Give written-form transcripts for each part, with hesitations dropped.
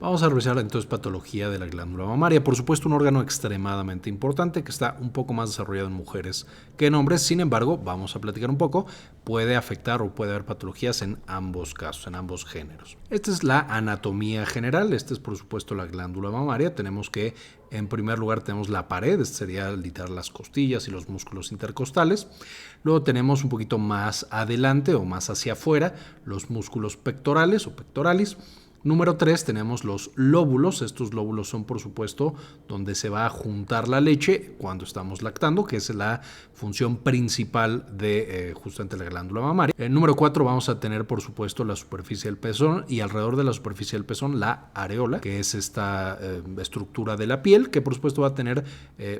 Vamos a revisar entonces patología de la glándula mamaria. Por supuesto, un órgano extremadamente importante que está un poco más desarrollado en mujeres que en hombres. Sin embargo, vamos a platicar un poco, puede afectar o puede haber patologías en ambos casos, en ambos géneros. Esta es la anatomía general. Esta es por supuesto la glándula mamaria. Tenemos que en primer lugar tenemos la pared, este sería literal las costillas y los músculos intercostales. Luego tenemos un poquito más adelante o más hacia afuera los músculos pectorales o pectoralis. Número 3 tenemos los lóbulos. Estos lóbulos son por supuesto donde se va a juntar la leche cuando estamos lactando, que es la función principal de justamente la glándula mamaria. En número 4 vamos a tener por supuesto la superficie del pezón y alrededor de la superficie del pezón la areola, que es esta estructura de la piel que por supuesto va a tener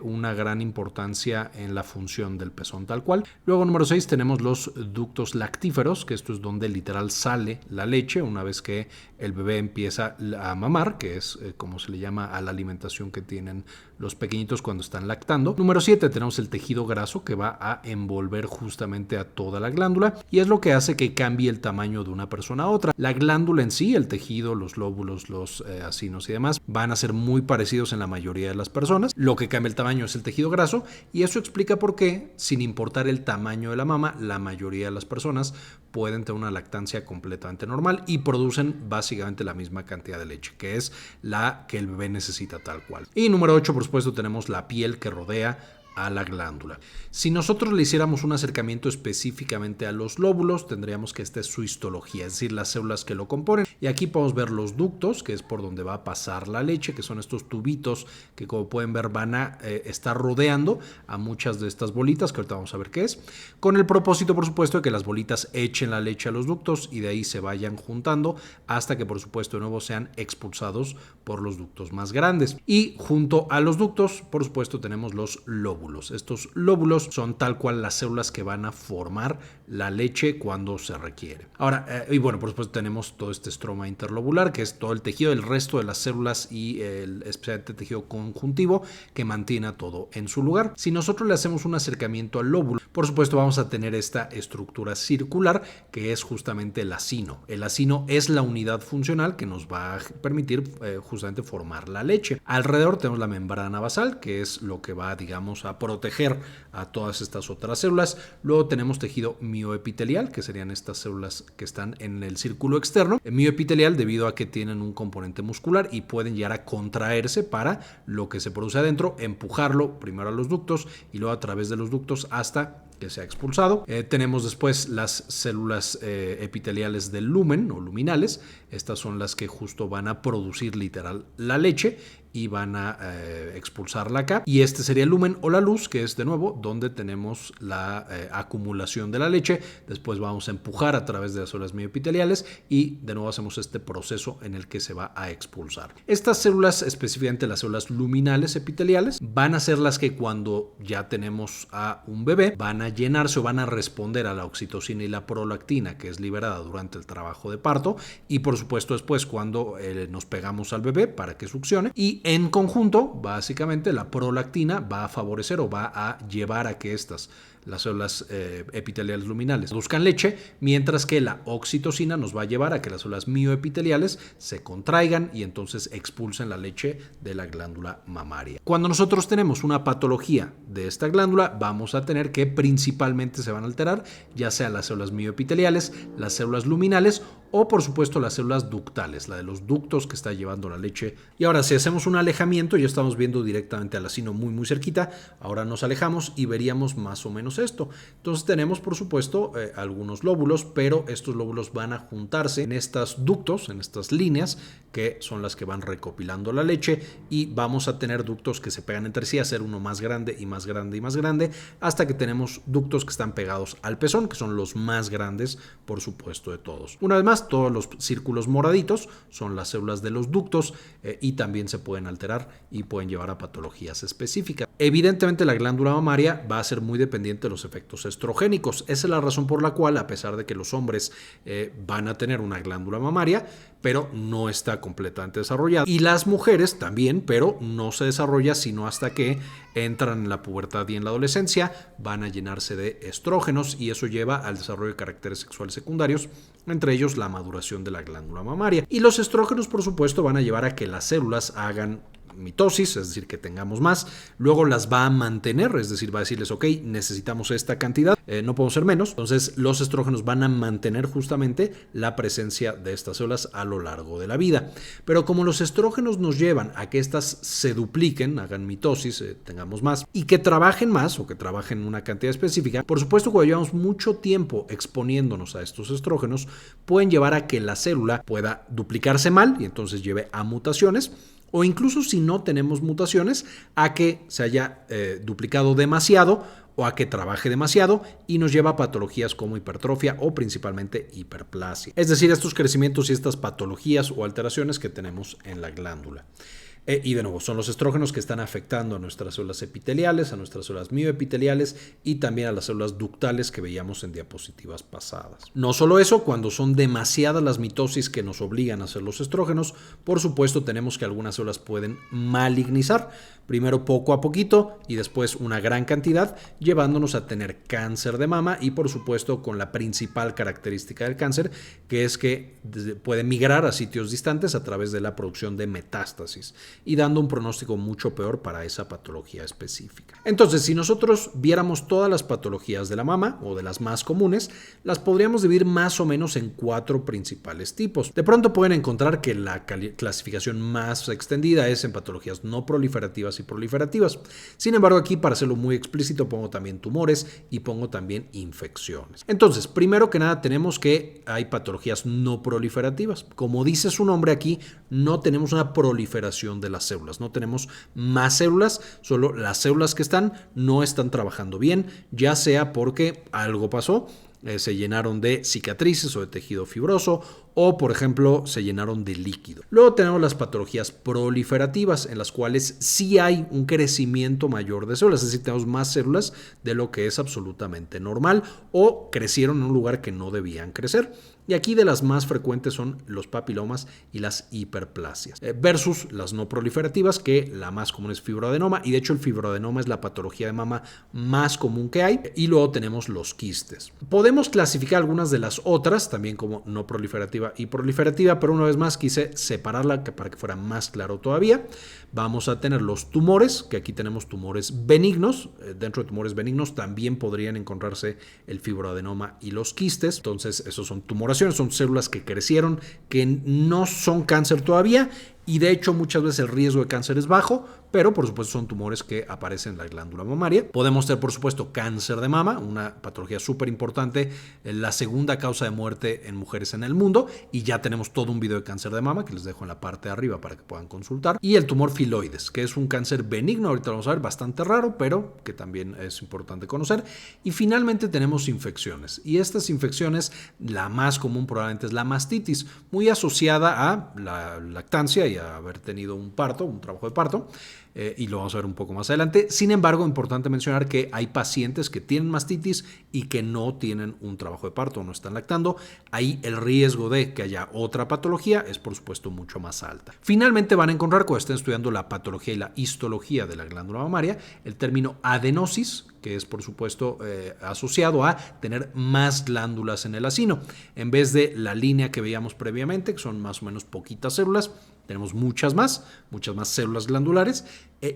una gran importancia en la función del pezón tal cual. Luego número 6 tenemos los ductos lactíferos, que esto es donde literal sale la leche una vez que el bebé empieza a mamar, que es como se le llama a la alimentación que tienen los pequeñitos cuando están lactando. Número 7 tenemos el tejido graso que va a envolver justamente a toda la glándula y es lo que hace que cambie el tamaño de una persona a otra. La glándula en sí, el tejido, los lóbulos, los acinos y demás van a ser muy parecidos en la mayoría de las personas. Lo que cambia el tamaño es el tejido graso y eso explica por qué, sin importar el tamaño de la mama, la mayoría de las personas pueden tener una lactancia completamente normal y producen básicamente la misma cantidad de leche, que es la que el bebé necesita tal cual. Y número 8, por supuesto, tenemos la piel que rodea a la glándula. Si nosotros le hiciéramos un acercamiento específicamente a los lóbulos, tendríamos que esta es su histología, es decir, las células que lo componen. Y aquí podemos ver los ductos, que es por donde va a pasar la leche, que son estos tubitos que como pueden ver van a estar rodeando a muchas de estas bolitas, que ahorita vamos a ver qué es, con el propósito, por supuesto, de que las bolitas echen la leche a los ductos y de ahí se vayan juntando hasta que, por supuesto, de nuevo sean expulsados por los ductos más grandes. Y junto a los ductos, por supuesto, tenemos los lóbulos. Estos lóbulos son tal cual las células que van a formar la leche cuando se requiere. Ahora, y bueno, por supuesto tenemos todo este estroma interlobular, que es todo el tejido del resto de las células y el especialmente tejido conjuntivo que mantiene a todo en su lugar. Si nosotros le hacemos un acercamiento al lóbulo, por supuesto vamos a tener esta estructura circular que es justamente el acino. El acino es la unidad funcional que nos va a permitir justamente formar la leche. Alrededor tenemos la membrana basal, que es lo que va, digamos, a proteger a todas estas otras células. Luego tenemos tejido mioepitelial, que serían estas células que están en el círculo externo. El mioepitelial debido a que tienen un componente muscular y pueden llegar a contraerse para lo que se produce adentro, empujarlo primero a los ductos y luego a través de los ductos hasta que se ha expulsado. Tenemos después las células epiteliales del lumen o luminales. Estas son las que justo van a producir literal la leche y van a expulsarla acá. Y este sería el lumen o la luz, que es de nuevo donde tenemos la acumulación de la leche. Después vamos a empujar a través de las células mioepiteliales y de nuevo hacemos este proceso en el que se va a expulsar. Estas células, específicamente las células luminales epiteliales, van a ser las que cuando ya tenemos a un bebé van a llenarse o van a responder a la oxitocina y la prolactina que es liberada durante el trabajo de parto y por supuesto después cuando nos pegamos al bebé para que succione y en conjunto básicamente la prolactina va a favorecer o va a llevar a que las células epiteliales luminales produzcan leche, mientras que la oxitocina nos va a llevar a que las células mioepiteliales se contraigan y entonces expulsen la leche de la glándula mamaria. Cuando nosotros tenemos una patología de esta glándula, vamos a tener que principalmente se van a alterar, ya sea las células mioepiteliales, las células luminales o por supuesto las células ductales, la de los ductos que está llevando la leche. Y ahora si hacemos un alejamiento, ya estamos viendo directamente al acino muy cerquita, ahora nos alejamos y veríamos más o menos esto. Entonces tenemos por supuesto algunos lóbulos, pero estos lóbulos van a juntarse en estos ductos, en estas líneas que son las que van recopilando la leche y vamos a tener ductos que se pegan entre sí, a hacer uno más grande y más grande y más grande, hasta que tenemos ductos que están pegados al pezón, que son los más grandes por supuesto de todos. Una vez más, todos los círculos moraditos son las células de los ductos y también se pueden alterar y pueden llevar a patologías específicas. Evidentemente la glándula mamaria va a ser muy dependiente precisamente los efectos estrogénicos. Esa es la razón por la cual, a pesar de que los hombres van a tener una glándula mamaria, pero no está completamente desarrollada. Y las mujeres también, pero no se desarrolla sino hasta que entran en la pubertad y en la adolescencia, van a llenarse de estrógenos y eso lleva al desarrollo de caracteres sexuales secundarios, entre ellos la maduración de la glándula mamaria. Y los estrógenos, por supuesto, van a llevar a que las células hagan mitosis, es decir, que tengamos más, luego las va a mantener, es decir, va a decirles, ok, necesitamos esta cantidad, no podemos ser menos, entonces los estrógenos van a mantener justamente la presencia de estas células a lo largo de la vida. Pero como los estrógenos nos llevan a que estas se dupliquen, hagan mitosis, tengamos más, y que trabajen más, o que trabajen una cantidad específica, por supuesto, cuando llevamos mucho tiempo exponiéndonos a estos estrógenos, pueden llevar a que la célula pueda duplicarse mal, y entonces lleve a mutaciones, o incluso si no tenemos mutaciones, a que se haya duplicado demasiado o a que trabaje demasiado y nos lleva a patologías como hipertrofia o principalmente hiperplasia. Es decir, estos crecimientos y estas patologías o alteraciones que tenemos en la glándula. Y de nuevo, son los estrógenos que están afectando a nuestras células epiteliales, a nuestras células mioepiteliales y también a las células ductales que veíamos en diapositivas pasadas. No solo eso, cuando son demasiadas las mitosis que nos obligan a hacer los estrógenos, por supuesto tenemos que algunas células pueden malignizar, primero poco a poquito y después una gran cantidad, llevándonos a tener cáncer de mama y por supuesto con la principal característica del cáncer, que es que puede migrar a sitios distantes a través de la producción de metástasis y dando un pronóstico mucho peor para esa patología específica. Entonces, si nosotros viéramos todas las patologías de la mama o de las más comunes, las podríamos dividir más o menos en 4 principales tipos. De pronto pueden encontrar que la clasificación más extendida es en patologías no proliferativas y proliferativas. Sin embargo, aquí para hacerlo muy explícito pongo también tumores y pongo también infecciones. Entonces, primero que nada tenemos que hay patologías no proliferativas. Como dice su nombre aquí, no tenemos una proliferación de las células, no tenemos más células, solo las células que están no están trabajando bien, ya sea porque algo pasó, se llenaron de cicatrices o de tejido fibroso o, por ejemplo, se llenaron de líquido. Luego tenemos las patologías proliferativas en las cuales sí hay un crecimiento mayor de células, es decir, tenemos más células de lo que es absolutamente normal o crecieron en un lugar que no debían crecer. Y aquí de las más frecuentes son los papilomas y las hiperplasias, versus las no proliferativas, que la más común es fibroadenoma, y de hecho el fibroadenoma es la patología de mama más común que hay, y luego tenemos los quistes. Podemos clasificar algunas de las otras también como no proliferativa y proliferativa, pero una vez más quise separarla para que fuera más claro todavía. Vamos a tener los tumores, que aquí tenemos tumores benignos. Dentro de tumores benignos también podrían encontrarse el fibroadenoma y los quistes. Entonces, esos son tumoraciones, son células que crecieron, que no son cáncer todavía. Y de hecho muchas veces el riesgo de cáncer es bajo, pero por supuesto son tumores que aparecen en la glándula mamaria. Podemos tener por supuesto cáncer de mama, una patología súper importante, la segunda causa de muerte en mujeres en el mundo, y ya tenemos todo un video de cáncer de mama que les dejo en la parte de arriba para que puedan consultar. Y el tumor filoides, que es un cáncer benigno, ahorita lo vamos a ver, bastante raro, pero que también es importante conocer. Y finalmente tenemos infecciones, y estas infecciones, la más común probablemente es la mastitis, muy asociada a la lactancia y a haber tenido un parto, un trabajo de parto, y lo vamos a ver un poco más adelante. Sin embargo, importante mencionar que hay pacientes que tienen mastitis y que no tienen un trabajo de parto o no están lactando. Ahí el riesgo de que haya otra patología es por supuesto mucho más alta. Finalmente van a encontrar cuando estén estudiando la patología y la histología de la glándula mamaria el término adenosis, que es por supuesto asociado a tener más glándulas en el acino. En vez de la línea que veíamos previamente, que son más o menos poquitas células, tenemos muchas más células glandulares.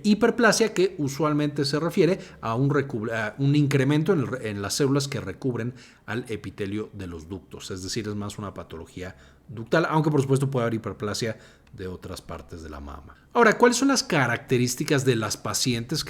Hiperplasia, que usualmente se refiere a un incremento en las células que recubren al epitelio de los ductos, es decir, es más una patología ductal, aunque por supuesto puede haber hiperplasia de otras partes de la mama. Ahora, ¿cuáles son las características de las pacientes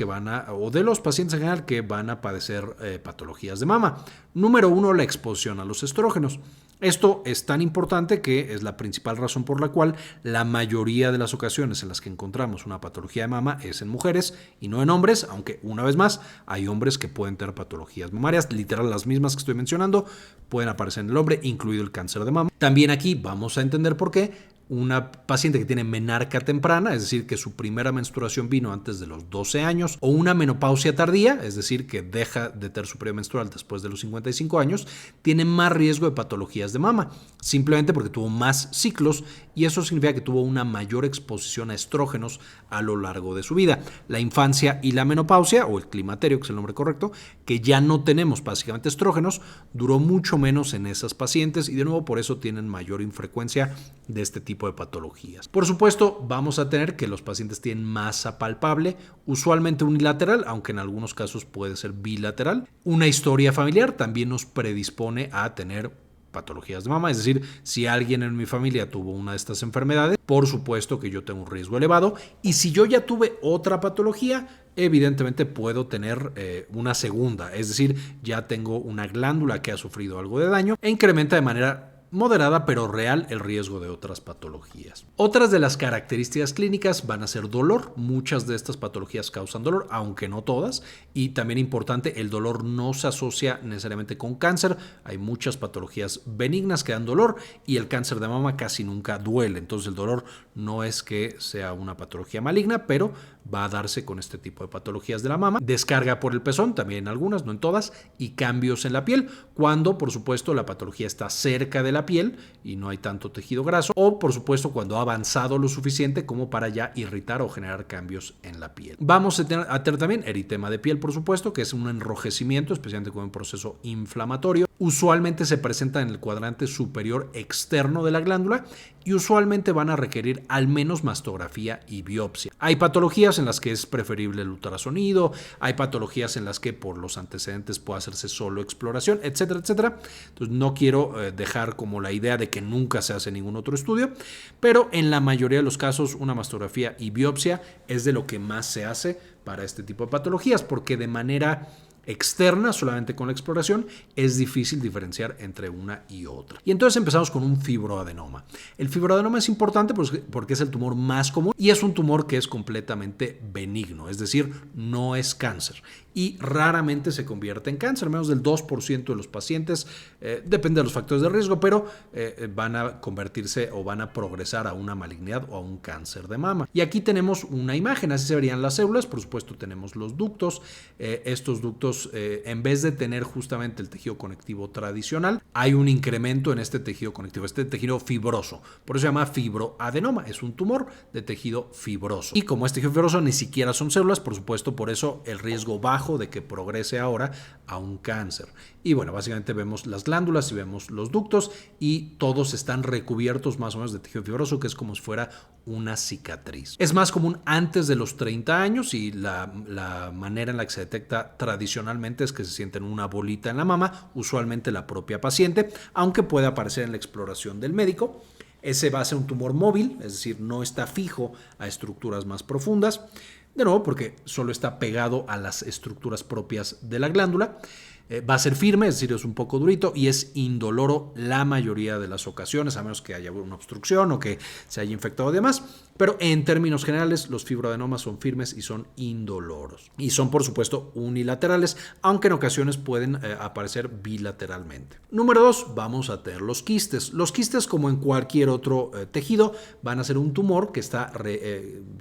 o de los pacientes en general que van a padecer patologías de mama? Número 1, la exposición a los estrógenos. Esto es tan importante que es la principal razón por la cual la mayoría de las ocasiones en las que encontramos una patología de mama es en mujeres y no en hombres, aunque una vez más hay hombres que pueden tener patologías mamarias, literal las mismas que estoy mencionando, pueden aparecer en el hombre, incluido el cáncer de mama. También aquí vamos a entender por qué una paciente que tiene menarca temprana, es decir, que su primera menstruación vino antes de los 12 años, o una menopausia tardía, es decir, que deja de tener su periodo menstrual después de los 55 años, tiene más riesgo de patologías de mama, simplemente porque tuvo más ciclos y eso significa que tuvo una mayor exposición a estrógenos a lo largo de su vida. La infancia y la menopausia, o el climaterio, que es el nombre correcto, que ya no tenemos básicamente estrógenos, duró mucho menos en esas pacientes y de nuevo por eso tienen mayor infrecuencia de este tipo de patologías. Por supuesto, vamos a tener que los pacientes tienen masa palpable, usualmente unilateral, aunque en algunos casos puede ser bilateral. Una historia familiar también nos predispone a tener patologías de mama, es decir, si alguien en mi familia tuvo una de estas enfermedades, por supuesto que yo tengo un riesgo elevado, y si yo ya tuve otra patología, evidentemente puedo tener una segunda, es decir, ya tengo una glándula que ha sufrido algo de daño e incrementa de manera moderada pero real el riesgo de otras patologías. Otras de las características clínicas van a ser dolor. Muchas de estas patologías causan dolor, aunque no todas. Y también importante, el dolor no se asocia necesariamente con cáncer. Hay muchas patologías benignas que dan dolor y el cáncer de mama casi nunca duele. Entonces el dolor no es que sea una patología maligna, pero va a darse con este tipo de patologías de la mama. Descarga por el pezón, también en algunas, no en todas, y cambios en la piel, cuando por supuesto la patología está cerca de la piel y no hay tanto tejido graso, o por supuesto cuando ha avanzado lo suficiente como para ya irritar o generar cambios en la piel. Vamos a tener también eritema de piel, por supuesto, que es un enrojecimiento, especialmente con un proceso inflamatorio. Usualmente se presenta en el cuadrante superior externo de la glándula y usualmente van a requerir al menos mastografía y biopsia. Hay patologías en las que es preferible el ultrasonido, hay patologías en las que por los antecedentes puede hacerse solo exploración, etcétera, etcétera. Entonces no quiero dejar como la idea de que nunca se hace ningún otro estudio, pero en la mayoría de los casos una mastografía y biopsia es de lo que más se hace para este tipo de patologías, porque de manera externa, solamente con la exploración, es difícil diferenciar entre una y otra. Y entonces empezamos con un fibroadenoma. El fibroadenoma es importante porque es el tumor más común y es un tumor que es completamente benigno, es decir, no es cáncer y raramente se convierte en cáncer, menos del 2% de los pacientes, depende de los factores de riesgo, pero van a convertirse o van a progresar a una malignidad o a un cáncer de mama. Y aquí tenemos una imagen, así se verían las células, por supuesto tenemos los ductos, estos ductos en vez de tener justamente el tejido conectivo tradicional, hay un incremento en este tejido conectivo, este tejido fibroso, por eso se llama fibroadenoma, es un tumor de tejido fibroso. Y como este tejido fibroso ni siquiera son células, por supuesto por eso el riesgo bajo de que progrese ahora a un cáncer. Y bueno, básicamente vemos las glándulas y vemos los ductos y todos están recubiertos más o menos de tejido fibroso, que es como si fuera una cicatriz. Es más común antes de los 30 años y la manera en la que se detecta tradicionalmente es que se siente en una bolita en la mama, usualmente la propia paciente, aunque puede aparecer en la exploración del médico. Ese va a ser un tumor móvil, es decir, no está fijo a estructuras más profundas. De nuevo, porque solo está pegado a las estructuras propias de la glándula. Va a ser firme, es decir, es un poco durito y es indoloro la mayoría de las ocasiones, a menos que haya una obstrucción o que se haya infectado de más. Pero en términos generales, los fibroadenomas son firmes y son indoloros. Y son, por supuesto, unilaterales, aunque en ocasiones pueden aparecer bilateralmente. Número 2, vamos a tener los quistes. Los quistes, como en cualquier otro tejido, van a ser un tumor que está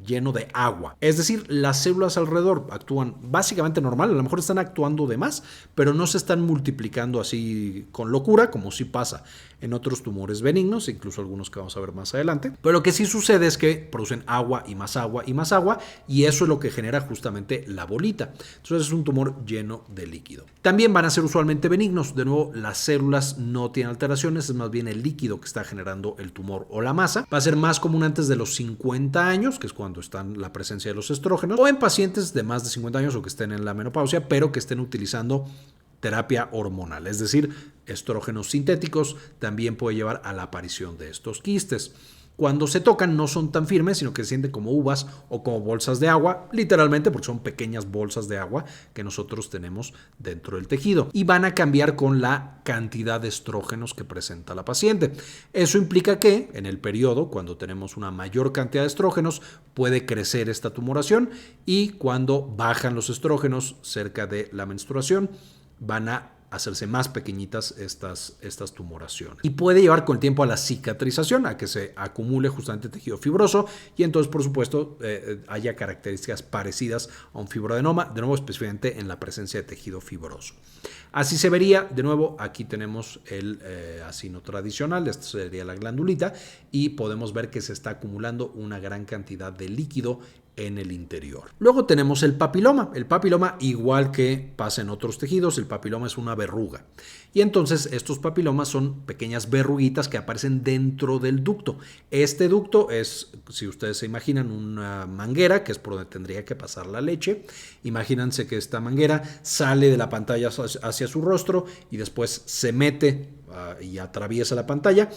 lleno de agua. Es decir, las células alrededor actúan básicamente normal, a lo mejor están actuando de más, pero no se están multiplicando así con locura, como sí pasa en otros tumores benignos, incluso algunos que vamos a ver más adelante. Pero lo que sí sucede es que producen agua y más agua y más agua, y eso es lo que genera justamente la bolita. Entonces es un tumor lleno de líquido. También van a ser usualmente benignos. De nuevo, las células no tienen alteraciones, es más bien el líquido que está generando el tumor o la masa. Va a ser más común antes de los 50 años, que es cuando está la presencia de los estrógenos, o en pacientes de más de 50 años o que estén en la menopausia, pero que estén utilizando terapia hormonal, es decir, estrógenos sintéticos. También puede llevar a la aparición de estos quistes. Cuando se tocan no son tan firmes, sino que se sienten como uvas o como bolsas de agua, literalmente porque son pequeñas bolsas de agua que nosotros tenemos dentro del tejido y van a cambiar con la cantidad de estrógenos que presenta la paciente. Eso implica que en el periodo, cuando tenemos una mayor cantidad de estrógenos, puede crecer esta tumoración y cuando bajan los estrógenos cerca de la menstruación, van a hacerse más pequeñitas estas tumoraciones. Y puede llevar con el tiempo a la cicatrización, a que se acumule justamente tejido fibroso y entonces, por supuesto, haya características parecidas a un fibroadenoma, de nuevo específicamente en la presencia de tejido fibroso. Así se vería, de nuevo, aquí tenemos el acino tradicional, esta sería la glandulita, y podemos ver que se está acumulando una gran cantidad de líquido en el interior. Luego tenemos el papiloma. El papiloma, igual que pasa en otros tejidos, el papiloma es una verruga. Y entonces estos papilomas son pequeñas verruguitas que aparecen dentro del ducto. Este ducto es, si ustedes se imaginan, una manguera, que es por donde tendría que pasar la leche. Imagínense que esta manguera sale de la pantalla hacia su rostro y después se mete y atraviesa la pantalla.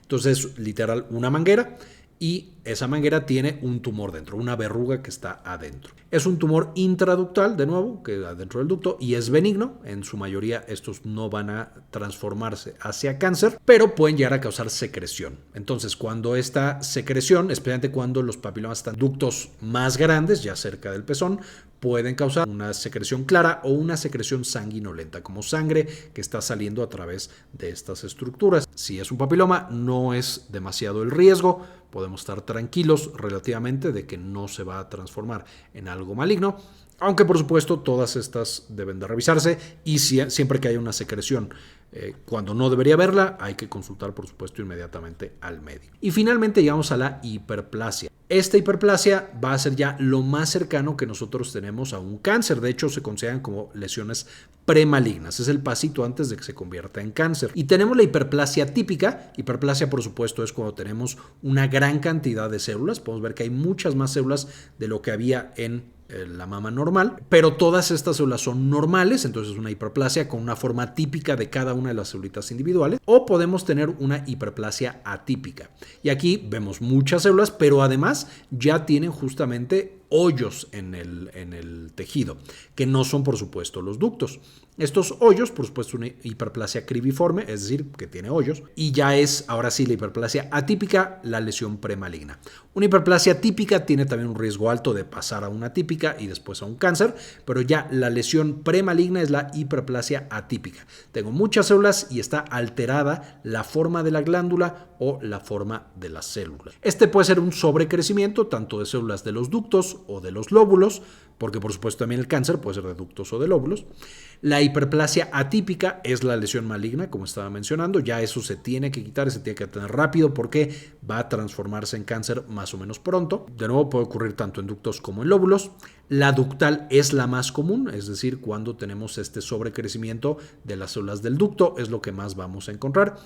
Entonces es literal una manguera. Y esa manguera tiene un tumor dentro, una verruga que está adentro. Es un tumor intraductal, de nuevo, que adentro del ducto, y es benigno. En su mayoría estos no van a transformarse hacia cáncer, pero pueden llegar a causar secreción. Entonces, cuando esta secreción, especialmente cuando los papilomas están en ductos más grandes, ya cerca del pezón, pueden causar una secreción clara o una secreción sanguinolenta, como sangre que está saliendo a través de estas estructuras. Si es un papiloma, no es demasiado el riesgo. Podemos estar tranquilos relativamente de que no se va a transformar en algo maligno, aunque por supuesto todas estas deben de revisarse y siempre que haya una secreción cuando no debería haberla, hay que consultar por supuesto inmediatamente al médico. Y finalmente llegamos a la hiperplasia. Esta hiperplasia va a ser ya lo más cercano que nosotros tenemos a un cáncer. De hecho, se consideran como lesiones premalignas. Es el pasito antes de que se convierta en cáncer. Y tenemos la hiperplasia típica. Hiperplasia, por supuesto, es cuando tenemos una gran cantidad de células. Podemos ver que hay muchas más células de lo que había en la mama normal, pero todas estas células son normales, entonces es una hiperplasia con una forma típica de cada una de las células individuales, o podemos tener una hiperplasia atípica. Y aquí vemos muchas células, pero además ya tienen justamente hoyos en el tejido, que no son por supuesto los ductos. Estos hoyos, por supuesto, una hiperplasia cribiforme, es decir, que tiene hoyos, y ya es ahora sí la hiperplasia atípica, la lesión premaligna. Una hiperplasia típica tiene también un riesgo alto de pasar a una típica y después a un cáncer, pero ya la lesión premaligna es la hiperplasia atípica. Tengo muchas células y está alterada la forma de la glándula o la forma de la célula. Este puede ser un sobrecrecimiento tanto de células de los ductos o de los lóbulos, porque por supuesto también el cáncer puede ser de ductos o de lóbulos. La hiperplasia atípica es la lesión maligna, como estaba mencionando, ya eso se tiene que quitar, se tiene que tener rápido porque va a transformarse en cáncer más o menos pronto. De nuevo puede ocurrir tanto en ductos como en lóbulos. La ductal es la más común, es decir, cuando tenemos este sobrecrecimiento de las células del ducto es lo que más vamos a encontrar.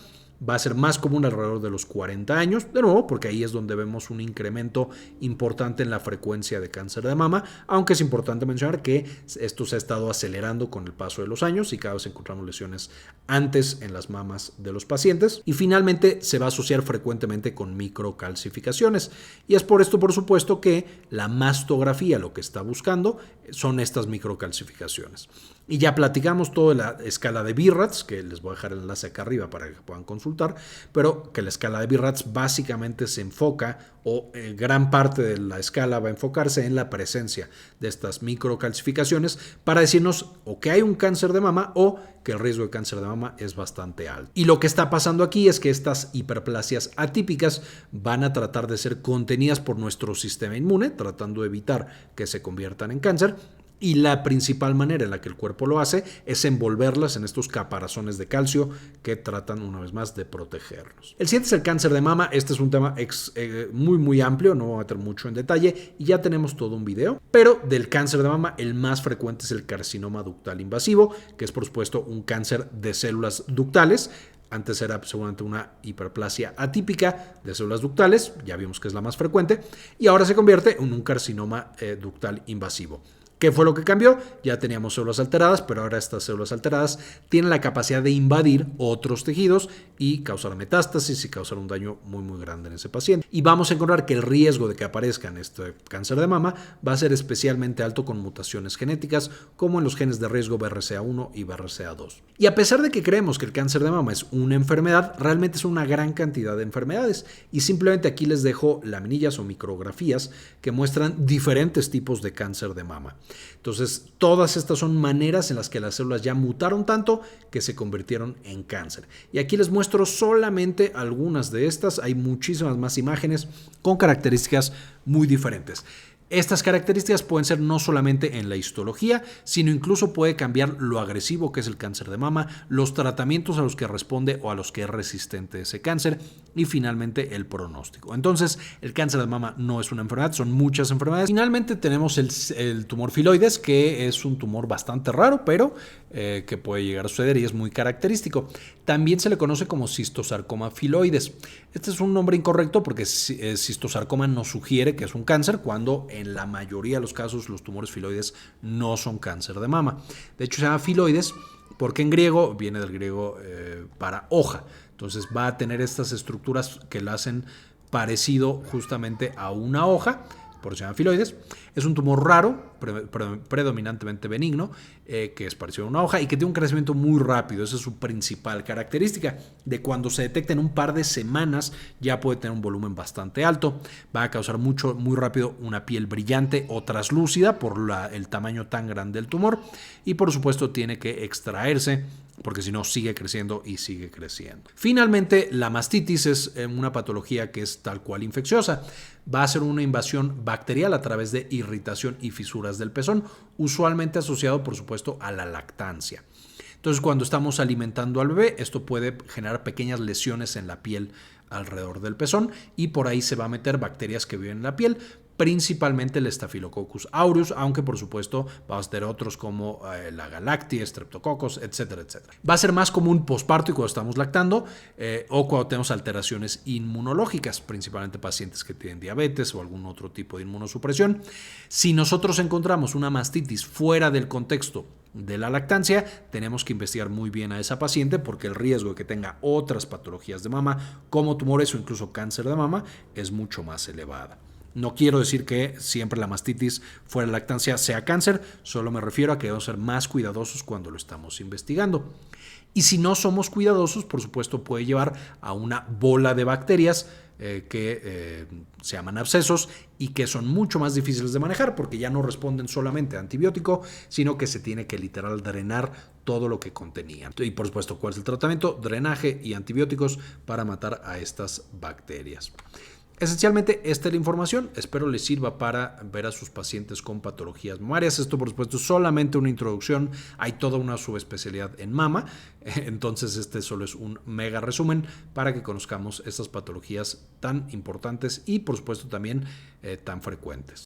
Va a ser más común alrededor de los 40 años, de nuevo, porque ahí es donde vemos un incremento importante en la frecuencia de cáncer de mama, aunque es importante mencionar que esto se ha estado acelerando con el paso de los años y cada vez encontramos lesiones antes en las mamas de los pacientes. Y finalmente se va a asociar frecuentemente con microcalcificaciones. Y es por esto, por supuesto, que la mastografía lo que está buscando son estas microcalcificaciones. Y ya platicamos toda la escala de BIRATS, que les voy a dejar el enlace acá arriba para que puedan consultar, pero que la escala de BIRATS básicamente se enfoca, o gran parte de la escala va a enfocarse en la presencia de estas microcalcificaciones para decirnos o que hay un cáncer de mama o que el riesgo de cáncer de mama es bastante alto. Y lo que está pasando aquí es que estas hiperplasias atípicas van a tratar de ser contenidas por nuestro sistema inmune, tratando de evitar que se conviertan en cáncer. Y la principal manera en la que el cuerpo lo hace es envolverlas en estos caparazones de calcio que tratan una vez más de protegernos. El siguiente es el cáncer de mama. Este es un tema muy amplio, no voy a meter mucho en detalle y ya tenemos todo un video. Pero del cáncer de mama el más frecuente es el carcinoma ductal invasivo, que es por supuesto un cáncer de células ductales. Antes era seguramente una hiperplasia atípica de células ductales, ya vimos que es la más frecuente, y ahora se convierte en un carcinoma ductal invasivo. ¿Qué fue lo que cambió? Ya teníamos células alteradas, pero ahora estas células alteradas tienen la capacidad de invadir otros tejidos y causar metástasis y causar un daño muy grande en ese paciente. Y vamos a encontrar que el riesgo de que aparezca en este cáncer de mama va a ser especialmente alto con mutaciones genéticas, como en los genes de riesgo BRCA1 y BRCA2. Y a pesar de que creemos que el cáncer de mama es una enfermedad, realmente es una gran cantidad de enfermedades. Y simplemente aquí les dejo laminillas o micrografías que muestran diferentes tipos de cáncer de mama. Entonces, todas estas son maneras en las que las células ya mutaron tanto que se convirtieron en cáncer. Y aquí les muestro solamente algunas de estas. Hay muchísimas más imágenes con características muy diferentes. Estas características pueden ser no solamente en la histología, sino incluso puede cambiar lo agresivo que es el cáncer de mama, los tratamientos a los que responde o a los que es resistente ese cáncer y finalmente el pronóstico. Entonces, el cáncer de mama no es una enfermedad, son muchas enfermedades. Finalmente tenemos el tumor filoides, que es un tumor bastante raro, pero que puede llegar a suceder y es muy característico. También se le conoce como cistosarcoma filoides. Este es un nombre incorrecto porque cistosarcoma nos sugiere que es un cáncer cuando en la mayoría de los casos los tumores filoides no son cáncer de mama. De hecho, se llama filoides porque en griego viene del griego para hoja. Entonces va a tener estas estructuras que la hacen parecido justamente a una hoja. Por eso se llama filoides. Es un tumor raro, predominantemente benigno, que es parecido a una hoja y que tiene un crecimiento muy rápido. Esa es su principal característica. De cuando se detecta en un par de semanas, ya puede tener un volumen bastante alto. Va a causar muy rápido una piel brillante o traslúcida por el tamaño tan grande del tumor. Y por supuesto tiene que extraerse, porque si no sigue creciendo y sigue creciendo. Finalmente, la mastitis es una patología que es tal cual infecciosa. Va a ser una invasión bacterial a través de irritación y fisuras del pezón, usualmente asociado, por supuesto, a la lactancia. Entonces, cuando estamos alimentando al bebé, esto puede generar pequeñas lesiones en la piel alrededor del pezón y por ahí se va a meter bacterias que viven en la piel, principalmente el Staphylococcus aureus, aunque por supuesto vamos a tener otros como la Galactia, Streptococcus, etcétera, etcétera. Va a ser más común posparto y cuando estamos lactando o cuando tenemos alteraciones inmunológicas, principalmente pacientes que tienen diabetes o algún otro tipo de inmunosupresión. Si nosotros encontramos una mastitis fuera del contexto de la lactancia, tenemos que investigar muy bien a esa paciente porque el riesgo de que tenga otras patologías de mama, como tumores o incluso cáncer de mama, es mucho más elevada. No quiero decir que siempre la mastitis fuera de lactancia sea cáncer, solo me refiero a que debemos ser más cuidadosos cuando lo estamos investigando. Y si no somos cuidadosos, por supuesto puede llevar a una bola de bacterias que se llaman abscesos y que son mucho más difíciles de manejar porque ya no responden solamente a antibiótico, sino que se tiene que literal drenar todo lo que contenían. Y por supuesto, ¿cuál es el tratamiento? Drenaje y antibióticos para matar a estas bacterias. Esencialmente, esta es la información. Espero les sirva para ver a sus pacientes con patologías mamarias. Esto, por supuesto, es solamente una introducción. Hay toda una subespecialidad en mama. Entonces, este solo es un mega resumen para que conozcamos estas patologías tan importantes y, por supuesto, también tan frecuentes.